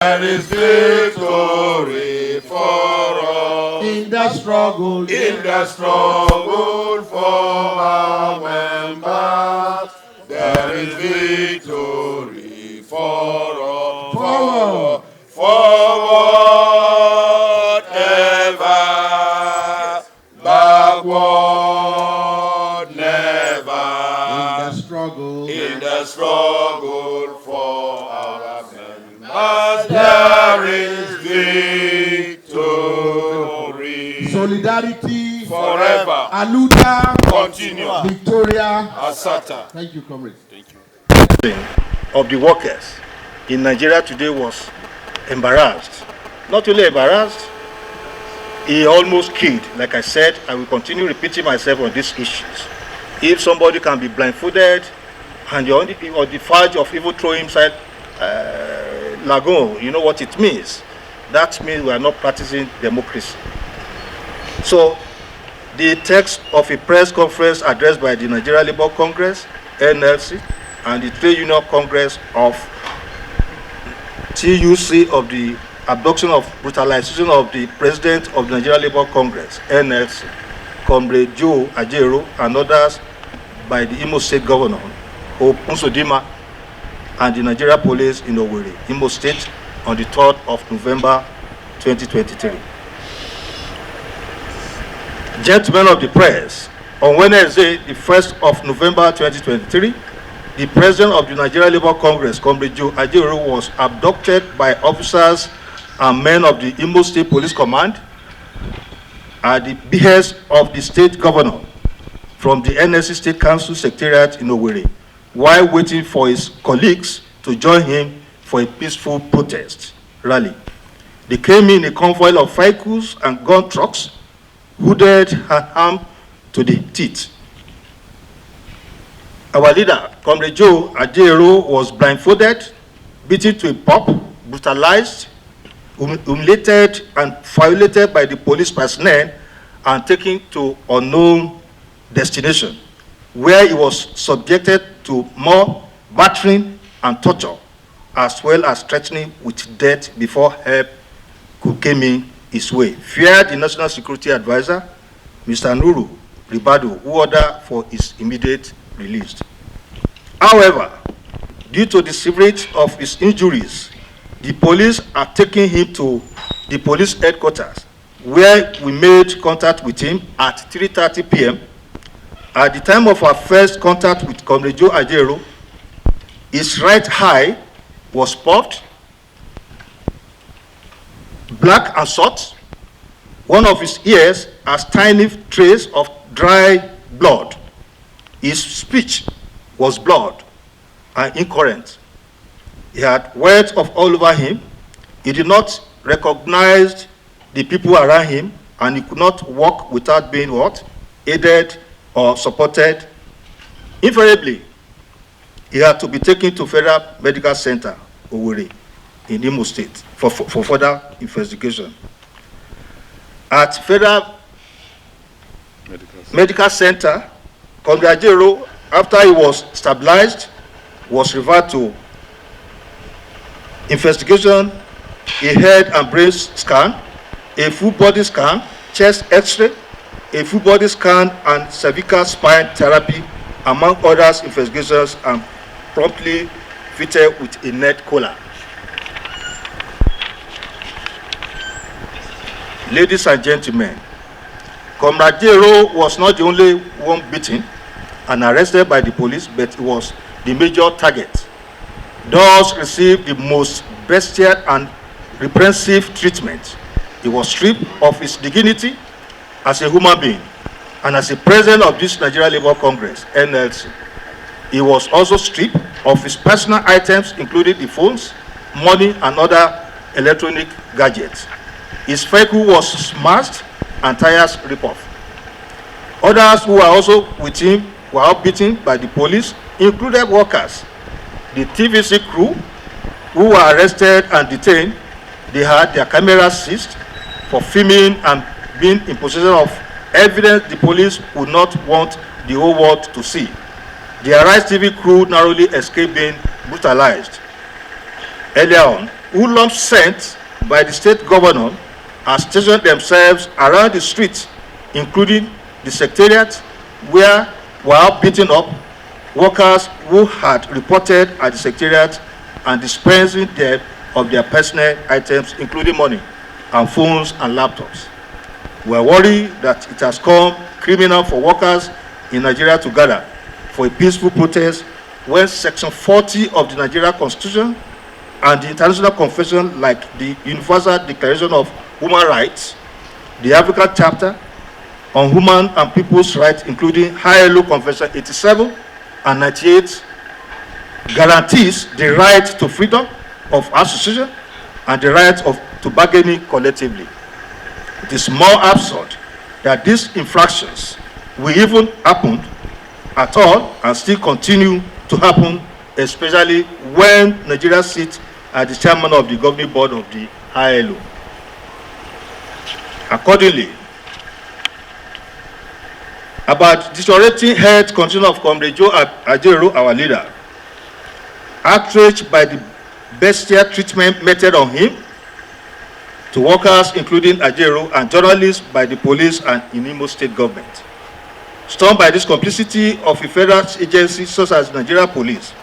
There is victory for us in the struggle for our members. There is victory for us. Forward ever, backward never. In the struggle for our members, there is victory. Solidarity forever. Aluda Continue. Victoria Asata. Thank you, comrades. Thank you. Of the workers in Nigeria today was embarrassed. Not only embarrassed, he almost killed. Like I said, I will continue repeating myself on these issues. If somebody can be blindfolded and you're on the verge of even throwing inside lagoon, you know what it means. That means we are not practicing democracy. So, the text of a press conference addressed by the Nigeria Labour Congress, NLC, and the Trade Union Congress of TUC of the abduction of brutalization of the President of the Nigeria Labour Congress, NLC, Comrade Joe Ajero, and others by the Imo State Governor, Uzodinma, and the Nigeria Police in Owerri, Imo State, on the 3rd of November 2023. Gentlemen of the press, on Wednesday, the 1st of November 2023, the President of the Nigeria Labour Congress, Comrade Joe Ajero, was abducted by officers and men of the Imo State Police Command at the behest of the State Governor from the NLC State Council Secretariat in Owerri, while waiting for his colleagues to join him for a peaceful protest rally. They came in a convoy of vehicles and gun trucks, hooded and armed to the teeth. Our leader, Comrade Joe Ajero, was blindfolded, beaten to a pulp, brutalized, humiliated, and violated by the police personnel and taken to unknown destination, where he was subjected to more battering and torture, as well as threatening with death before help could come in his way. Feared the National Security Advisor, Mr. Nuru Ribado, who ordered for his immediate release. However, due to the severity of his injuries, the police are taking him to the police headquarters, where we made contact with him at 3:30 p.m. At the time of our first contact with Comrade Joe Ajero, his right eye was popped, black and short. One of his ears has tiny traces of dry blood. His speech was blurred and incoherent. He had words of all over him. He did not recognize the people around him, and he could not walk without being what? Aided or supported. Invariably, he had to be taken to Federal Medical Center, Owerri, in Imo State, for further investigation. At Federal Medical Center, Comrade Ajero, after he was stabilized, was referred to investigation, a head and brain scan, a full body scan, chest x-ray, a full body scan, and cervical spine therapy, among others investigations, and promptly fitted with a net collar. Ladies and gentlemen, Comrade Ajero was not the only one beaten and arrested by the police, but he was the major target. Thus received the most bestial and repressive treatment. He was stripped of his dignity as a human being and as a president of this Nigeria Labour Congress, NLC. He was also stripped of his personal items, including the phones, money, and other electronic gadgets. His vehicle was smashed and tires ripped off. Others who were also with him were all beaten by the police, included workers. The TVC crew, who were arrested and detained, they had their cameras seized for filming and being in possession of evidence the police would not want the whole world to see. The Arise TV crew narrowly escaped being brutalized. Earlier on, hoodlums sent by the state governor and stationed themselves around the streets, including the secretariat, where while beating up workers who had reported at the secretariat and dispensing them of their personal items, including money and phones and laptops. We are worried that it has come criminal for workers in Nigeria to gather for a peaceful protest when Section 40 of the Nigeria Constitution and the international convention like the Universal Declaration of Human Rights, the African Chapter on Human and People's Rights, including ILO Convention 87 and 98, guarantees the right to freedom of association and the right to bargaining collectively. It is more absurd that these infractions will even happen at all and still continue to happen, especially when Nigeria sits as the chairman of the governing board of the ILO. Accordingly, about deteriorating health condition of Comrade Ajero, our leader, outraged by the bestial treatment meted on him, to workers including Ajero and journalists by the police and Imo state government. Stunned by this complicity of a federal agency such as Nigeria Police,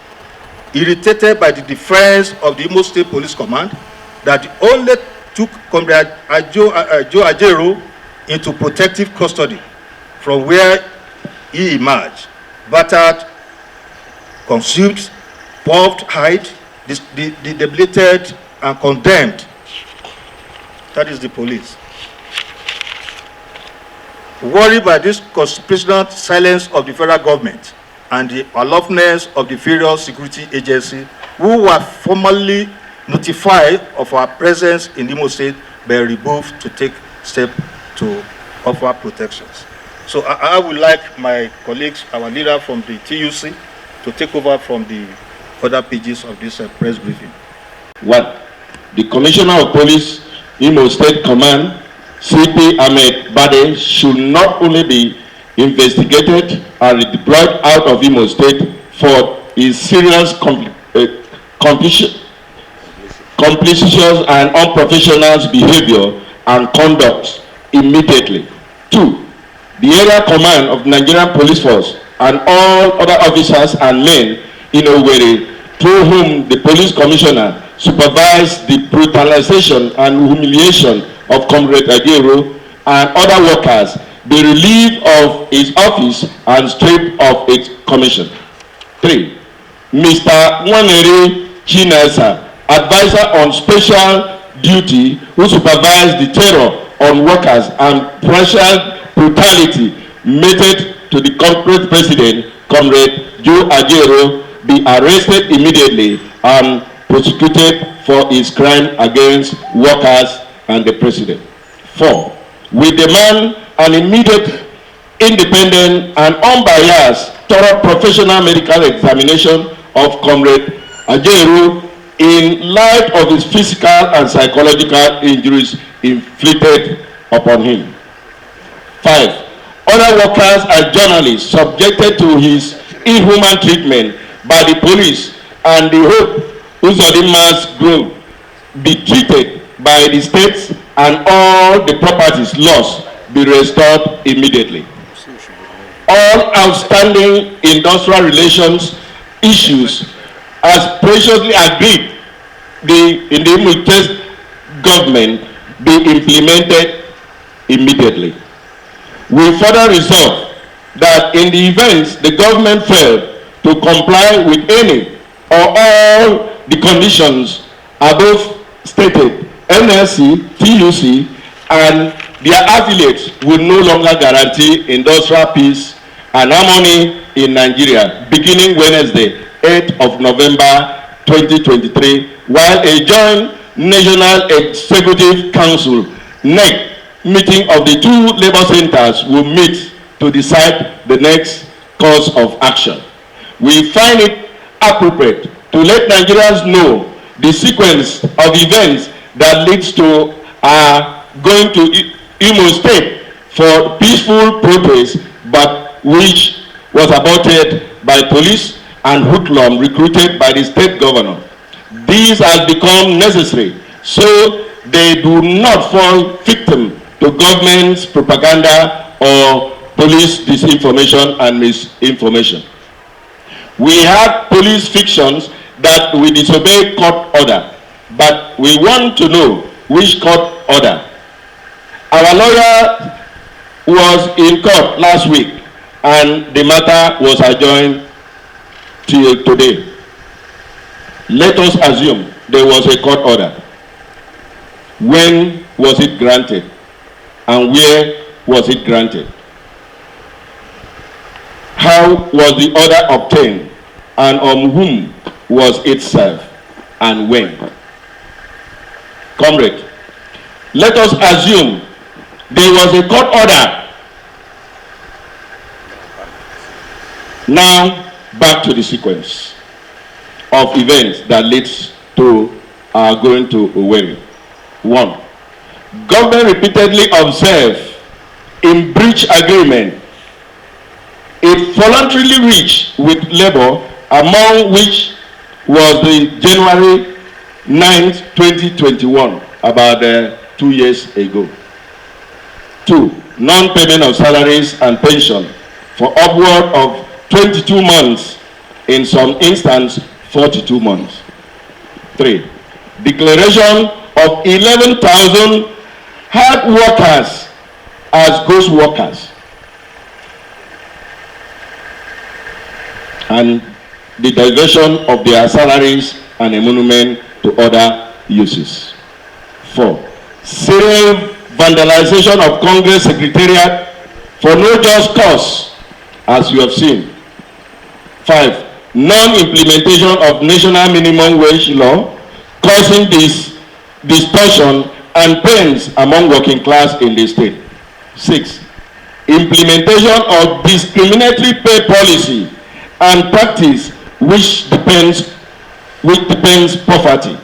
irritated by the defense of the Imo State Police Command that only took Comrade Ajero into protective custody from where he emerged, battered, consumed, puffed, hide, debilitated, and condemned. That is the police. Worried by this conspirational silence of the federal government and the aloofness of the various security agencies who were formally notified of our presence in Imo State but removed to take steps to offer protections. So I would like my colleagues, our leader from the TUC, to take over from the other pages of this press briefing. 1. The Commissioner of Police, Imo State Command, CP Ahmed Bade, should not only be investigated and deployed out of Imo State for his serious complicitious and unprofessional behavior and conduct immediately. 2. The area command of Nigerian Police Force and all other officers and men in Owerri, through whom the police commissioner supervised the brutalization and humiliation of Comrade Ajero and other workers, be relieved of his office and stripped of its commission. 3. Mr. Nwaneri Chinesa, advisor on special duty, who supervised the terror on workers and partial brutality meted to the corporate president, Comrade Joe Ajero, be arrested immediately and prosecuted for his crime against workers and the president. 4. We demand an immediate, independent, and unbiased, thorough professional medical examination of Comrade Ajero in light of his physical and psychological injuries inflicted upon him. 5. Other workers and journalists subjected to his inhuman treatment by the police and the Hope Uzodinma's group be treated by the states and all the properties lost be restored immediately. All outstanding industrial relations issues as preciously agreed in the Imo State government be implemented immediately. We further resolve that in the events the government failed to comply with any or all the conditions above stated, NLC, TUC, and their affiliates will no longer guarantee industrial peace and harmony in Nigeria beginning Wednesday, 8th of November 2023, while a joint National Executive Council NEC meeting of the two labor centers will meet to decide the next course of action. We find it appropriate to let Nigerians know the sequence of events that leads to going to Imo State for peaceful protest, but which was aborted by police and hoodlum recruited by the state governor. This has become necessary so they do not fall victim to government's propaganda or police disinformation and misinformation. We have police fictions that we disobey court order, but we want to know which court order. Our lawyer was in court last week and the matter was adjourned till today. Let us assume there was a court order. When was it granted? And where was it granted? How was the order obtained? And on whom was it served? And when? Comrade, let us assume there was a court order. Now, back to the sequence of events that leads to our going to Owerri. 1. Government repeatedly observed in breach agreement it voluntarily reached with labor, among which was the January 9th, 2021, about 2 years ago. 2. Non-payment of salaries and pension for upward of 22 months, in some instances 42 months. 3. Declaration of 11,000 hard workers as ghost workers, and the diversion of their salaries and emolument to other uses. 4. Serial vandalization of Congress Secretariat for no just cause, as you have seen. 5. Non-implementation of national minimum wage law, causing distortion and pains among working class in the state. 6. Implementation of discriminatory pay policy and practice which depends poverty.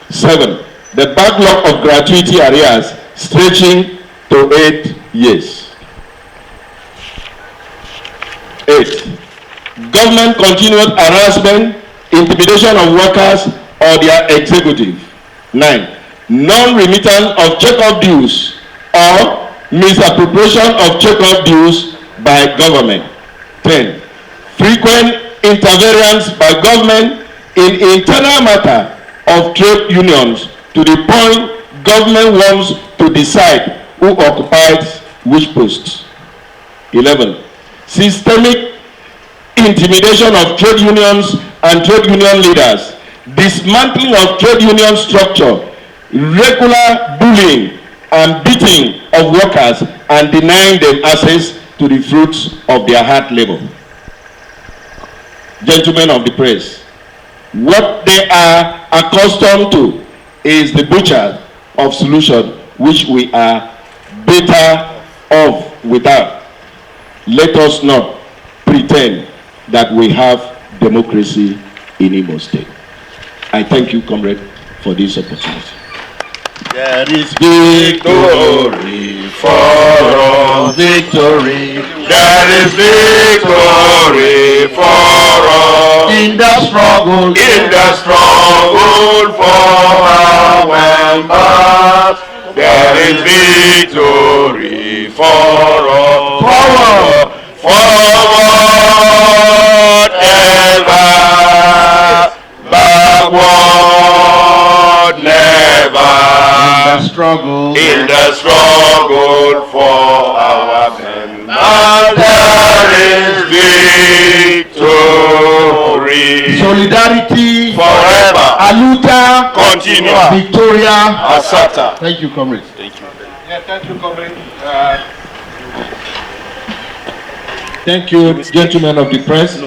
7. The backlog of gratuity arrears stretching to 8 years. 8. Government continued harassment, intimidation of workers or their executive. 9. Non-remittance of check-off dues or misappropriation of check-off dues by government. 10. Frequent interference by government in internal matter of trade unions to the point government wants to decide who occupies which posts. 11. Systemic intimidation of trade unions and trade union leaders, dismantling of trade union structure, regular bullying and beating of workers and denying them access to the fruits of their hard labor. Gentlemen of the press, what they are accustomed to is the butcher of solution which we are better off without. Let us not pretend that we have democracy in Imo State. I thank you, comrade, for this opportunity. There is victory for us, victory. There is victory for us In the struggle, for our members. There is victory for us. Forward ever, backward never. In the struggle for our members, there is victory. solidarity, Forever. Aluta, Continua. Victoria. Asata. Thank you, comrades. Thank you. Yeah, thank you, comrade. Thank you, gentlemen of the press.